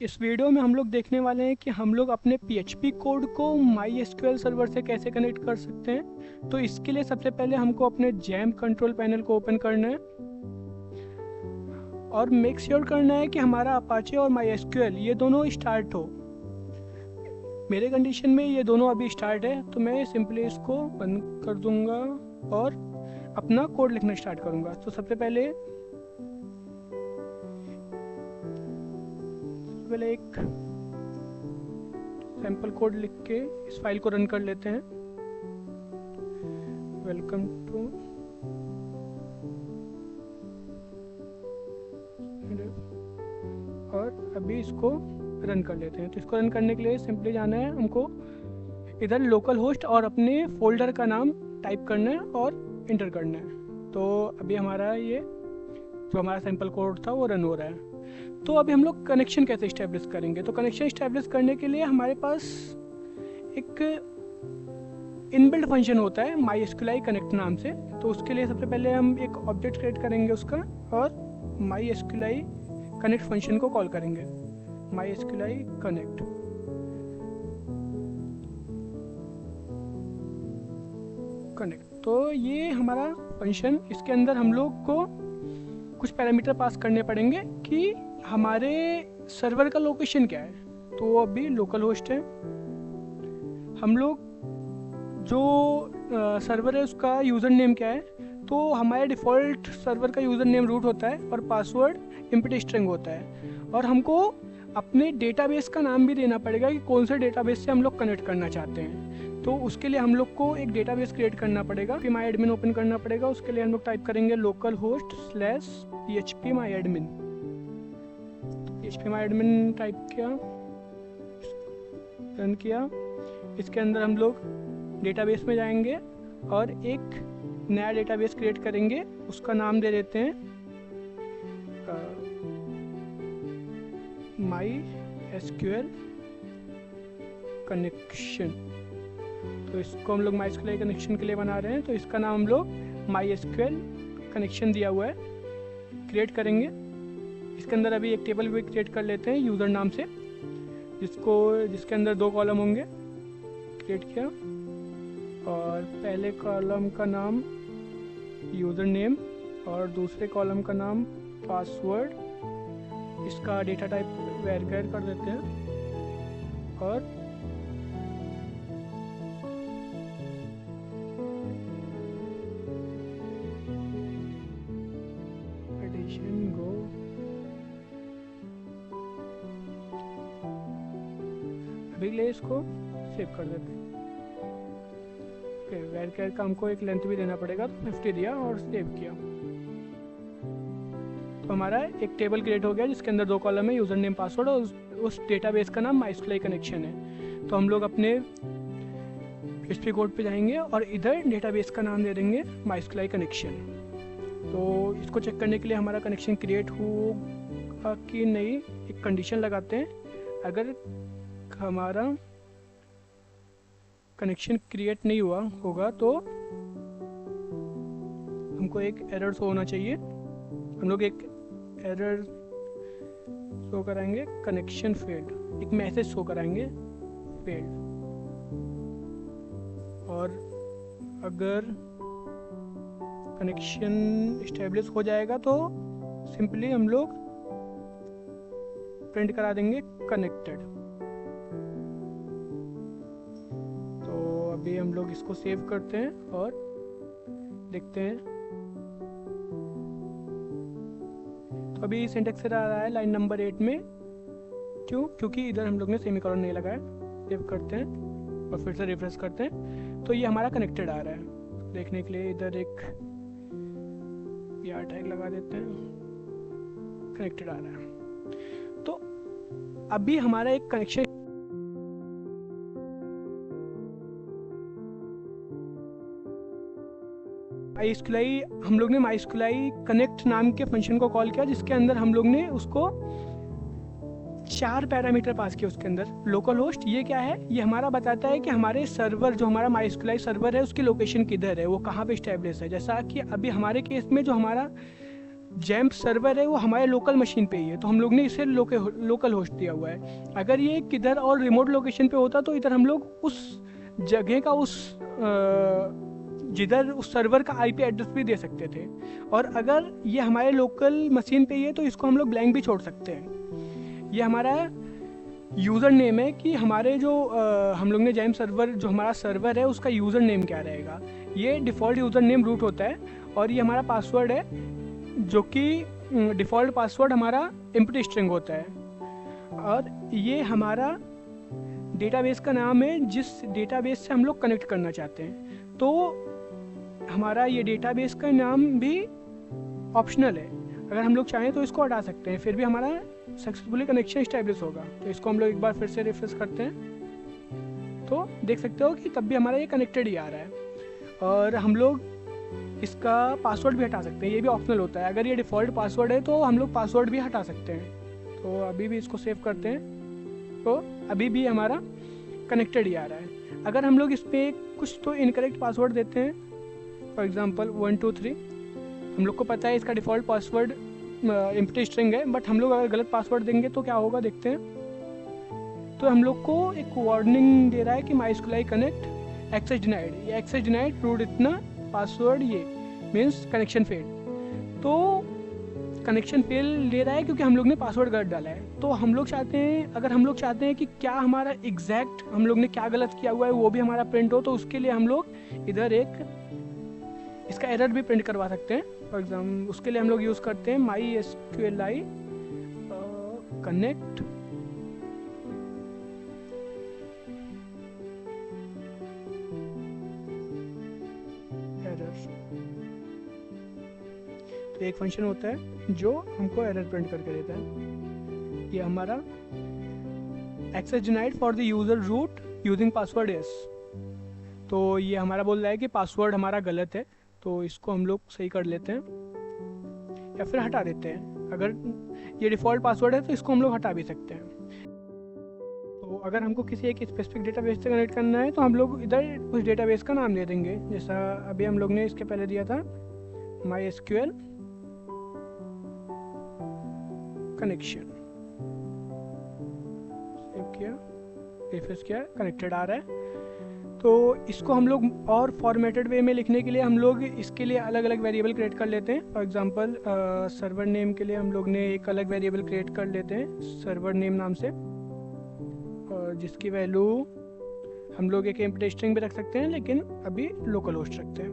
इस वीडियो में हम लोग देखने वाले हैं कि हम लोग अपने PHP कोड को MySQL सर्वर से कैसे कनेक्ट कर सकते हैं। तो इसके लिए सबसे पहले हमको अपने जैम कंट्रोल पैनल को ओपन करना है और मेक श्योर करना है कि हमारा अपाचे और MySQL ये दोनों स्टार्ट हो। मेरे कंडीशन में ये दोनों अभी स्टार्ट है, तो मैं सिंपली इसको बंद कर दूंगा और अपना कोड लिखना स्टार्ट करूंगा। तो सबसे पहले एक सैंपल कोड लिख के इस फाइल को रन कर लेते हैं। वेलकम टू और अभी इसको रन कर लेते हैं। तो इसको रन करने के लिए सिंपली जाना है हमको इधर लोकल होस्ट और अपने फोल्डर का नाम टाइप करना है और इंटर करना है। तो अभी हमारा ये जो हमारा सैंपल कोड था वो रन हो रहा है। तो अभी हम लोग कनेक्शन कैसे इस्टेब्लिश करेंगे। तो कनेक्शन इस्टेब्लिश करने के लिए हमारे पास एक इनबिल्ट फंक्शन होता है MySQL कनेक्ट नाम से। तो उसके लिए सबसे पहले हम एक ऑब्जेक्ट क्रिएट करेंगे उसका और MySQL कनेक्ट फंक्शन को कॉल करेंगे। MySQL कनेक्ट तो ये हमारा फंक्शन, इसके अंदर हम लोग को कुछ पैरामीटर पास करने पड़ेंगे कि हमारे सर्वर का लोकेशन क्या है। तो वो अभी लोकल होस्ट है। हम लोग जो सर्वर है उसका यूज़र नेम क्या है। तो हमारे डिफ़ॉल्ट सर्वर का यूज़र नेम रूट होता है और पासवर्ड एम्प्टी स्ट्रिंग होता है। और हमको अपने डेटाबेस का नाम भी देना पड़ेगा कि कौन से डेटाबेस से हम लोग कनेक्ट करना चाहते हैं। तो उसके लिए हम लोग को एक डेटाबेस क्रिएट करना पड़ेगा, फिर MyAdmin ओपन करना पड़ेगा। उसके लिए हम लोग टाइप करेंगे local host /php MyAdmin। PHP MyAdmin type किया, रन किया। इसके अंदर हम लोग डेटाबेस में जाएंगे और एक नया डेटाबेस क्रिएट करेंगे। उसका नाम दे देते हैं MySQL कनेक्शन। तो इसको हम लोग MySQL कनेक्शन के लिए बना रहे हैं, तो इसका नाम हम लोग MySQL कनेक्शन दिया हुआ है क्रिएट करेंगे। इसके अंदर अभी एक टेबल भी क्रिएट कर लेते हैं यूज़र नाम से, जिसके अंदर 2 कॉलम होंगे। क्रिएट किया और पहले कॉलम का नाम यूज़र नेम और दूसरे कॉलम का नाम पासवर्ड। इसका डेटा टाइप वेरिफाई कर देते हैं और एडिशन गो। अभी के लिए इसको सेव कर देते हैं। ओके, वेरिफाई का हमको एक लेंथ भी देना पड़ेगा, तो 50 दिया और सेव किया। तो हमारा एक टेबल क्रिएट हो गया जिसके अंदर 2 कॉलम है, यूज़र नेम पासवर्ड, और उस डेटाबेस का नाम MySQL कनेक्शन है। तो हम लोग अपने PHP कोड पे जाएंगे और इधर डेटाबेस का नाम दे देंगे MySQL कनेक्शन। तो इसको चेक करने के लिए हमारा कनेक्शन क्रिएट होगा कि नहीं, एक कंडीशन लगाते हैं। अगर हमारा कनेक्शन क्रिएट नहीं हुआ होगा तो हमको एक एरर शो होना चाहिए। हम लोग एक एरर शो कराएंगे, कनेक्शन फेल्ड, एक मैसेज शो कराएंगे फेल्ड। और अगर कनेक्शन इस्टेब्लिश हो जाएगा तो सिंपली हम लोग प्रिंट करा देंगे कनेक्टेड। तो अभी हम लोग इसको सेव करते हैं और देखते हैं। तो अभी सिंटैक्स एरर आ रहा है लाइन नंबर 8 में। क्योंकि इधर हम लोग ने सेमीकोलन नहीं लगाया। सेव करते हैं और फिर से रिफ्रेश करते हैं। तो ये हमारा कनेक्टेड आ रहा है। देखने के लिए इधर एक टैग लगा देते हैं, कनेक्टेड आ रहा है। तो अभी हमारा एक कनेक्शन MySQL, हम लोग ने MySQL कनेक्ट नाम के फंक्शन को कॉल किया जिसके अंदर हम लोग ने उसको 4 पैरामीटर पास किए। उसके अंदर लोकल होस्ट, ये क्या है, ये हमारा बताता है कि हमारे सर्वर, जो हमारा MySQL सर्वर है उसकी लोकेशन किधर है, वो कहाँ पे स्टैब्लिश है। जैसा कि अभी हमारे केस में जो हमारा जैम्प सर्वर है वो हमारे लोकल मशीन पे ही है, तो हम लोग ने इसे लोकल होस्ट दिया हुआ है। अगर ये किधर और रिमोट लोकेशन पे होता तो इधर हम लोग उस जगह का जिधर उस सर्वर का आईपी एड्रेस भी दे सकते थे। और अगर ये हमारे लोकल मशीन पे ही है तो इसको हम लोग ब्लैंक भी छोड़ सकते हैं। ये हमारा यूज़र नेम है कि हमारे जो हम लोग ने जैम सर्वर जो हमारा सर्वर है उसका यूज़र नेम क्या रहेगा। ये डिफ़ॉल्ट यूज़र नेम रूट होता है और ये हमारा पासवर्ड है जो कि डिफ़ॉल्ट पासवर्ड हमारा एम्प्टी स्ट्रिंग होता है। और ये हमारा डेटाबेस का नाम है जिस डेटाबेस से हम लोग कनेक्ट करना चाहते हैं। तो हमारा ये डेटाबेस का नाम भी ऑप्शनल है, अगर हम लोग चाहें तो इसको हटा सकते हैं, फिर भी हमारा सक्सेसफुली कनेक्शन इस्टेब्लिश होगा। तो इसको हम लोग एक बार फिर से रिफ्रेश करते हैं तो देख सकते हो कि तब भी हमारा ये कनेक्टेड ही आ रहा है। और हम लोग इसका पासवर्ड भी हटा सकते हैं, ये भी ऑप्शनल होता है। अगर ये डिफ़ॉल्ट पासवर्ड है तो हम लोग पासवर्ड भी हटा सकते हैं। तो अभी भी इसको सेव करते हैं तो अभी भी हमारा कनेक्टेड ही आ रहा है। अगर हम लोग इस पर कुछ तो इनकरेक्ट पासवर्ड देते हैं, फॉर एग्जांपल 1 2 3, हम लोग को पता है इसका डिफ़ॉल्ट पासवर्ड एम्प्टी स्ट्रिंग है, बट हम लोग अगर गलत पासवर्ड देंगे तो क्या होगा देखते हैं। तो हम लोग को एक वार्निंग दे रहा है कि माइस्क्यूएल कनेक्ट एक्सेस डिनाइड, ये एक्सेस डिनाइड रूट इतना पासवर्ड, ये मीन्स कनेक्शन फेल। तो कनेक्शन फेल ले रहा है क्योंकि हम लोग ने पासवर्ड गलत डाला है। तो हम लोग चाहते हैं, अगर हम लोग चाहते हैं कि क्या हमारा एग्जैक्ट हम लोग ने क्या गलत किया हुआ है वो भी हमारा प्रिंट हो, तो उसके लिए हम लोग इधर एक इसका एरर भी प्रिंट करवा सकते हैं। फॉर एग्जाम्पल उसके लिए हम लोग यूज़ करते हैं MySQLi कनेक्ट एरर। तो एक फंक्शन होता है जो हमको एरर प्रिंट करके देता है। ये हमारा access denied for the user root using password yes. तो ये हमारा बोल रहा है कि पासवर्ड हमारा गलत है, तो इसको हम लोग सही कर लेते हैं या फिर हटा देते हैं। अगर ये डिफ़ॉल्ट पासवर्ड है तो इसको हम लोग हटा भी सकते हैं। तो अगर हमको किसी एक स्पेसिफिक डेटाबेस से कनेक्ट करना है तो हम लोग इधर उस डेटाबेस का नाम दे देंगे, जैसा अभी हम लोग ने इसके पहले दिया था MySQL कनेक्शन। सेव किया, रिफ्रेश किया, कनेक्टेड आ रहा है। तो इसको हम लोग और फॉर्मेटेड वे में लिखने के लिए हम लोग इसके लिए अलग अलग वेरिएबल क्रिएट कर लेते हैं। फॉर एग्जांपल सर्वर नेम के लिए हम लोग ने एक अलग वेरिएबल क्रिएट कर लेते हैं सर्वर नेम नाम से, और जिसकी वैल्यू हम लोग एक एम्प्टी स्ट्रिंग भी रख सकते हैं, लेकिन अभी लोकल होस्ट रखते हैं।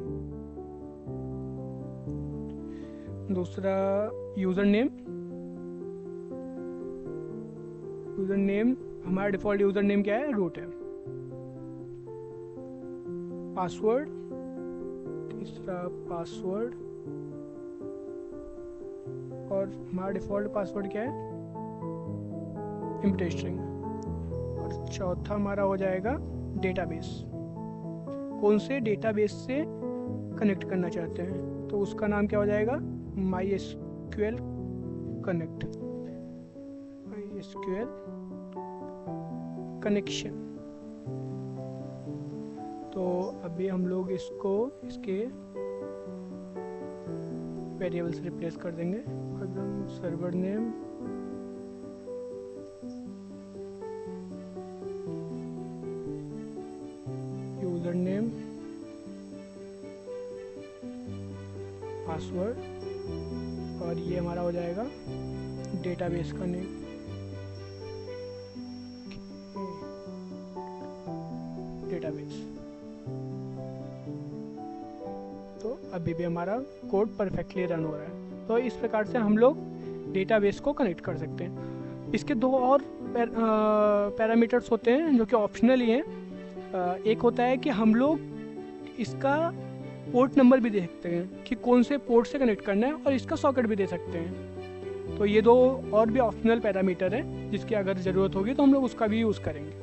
दूसरा यूज़र नेम हमारा डिफ़ॉल्ट यूज़र नेम क्या है, रूट है। पासवर्ड, तीसरा पासवर्ड, और हमारा डिफ़ॉल्ट पासवर्ड क्या है, एम्प्टी स्ट्रिंग। और चौथा हमारा हो जाएगा डेटाबेस, कौन से डेटाबेस से कनेक्ट करना चाहते हैं, तो उसका नाम क्या हो जाएगा, MySQL कनेक्ट, MySQL कनेक्शन। तो अभी हम लोग इसको इसके वेरिएबल से रिप्लेस कर देंगे। एकदम server name, user name, password, और ये हमारा हो जाएगा डेटाबेस का नेम, डेटाबेस। तो अभी भी हमारा कोड परफेक्टली रन हो रहा है। तो इस प्रकार से हम लोग डेटाबेस को कनेक्ट कर सकते हैं। इसके दो और पैरामीटर्स होते हैं जो कि ऑप्शनल ही हैं। एक होता है कि हम लोग इसका पोर्ट नंबर भी दे सकते हैं कि कौन से पोर्ट से कनेक्ट करना है, और इसका सॉकेट भी दे सकते हैं। तो ये दो और भी ऑप्शनल पैरामीटर हैं जिसकी अगर ज़रूरत होगी तो हम लोग उसका भी यूज़ करेंगे।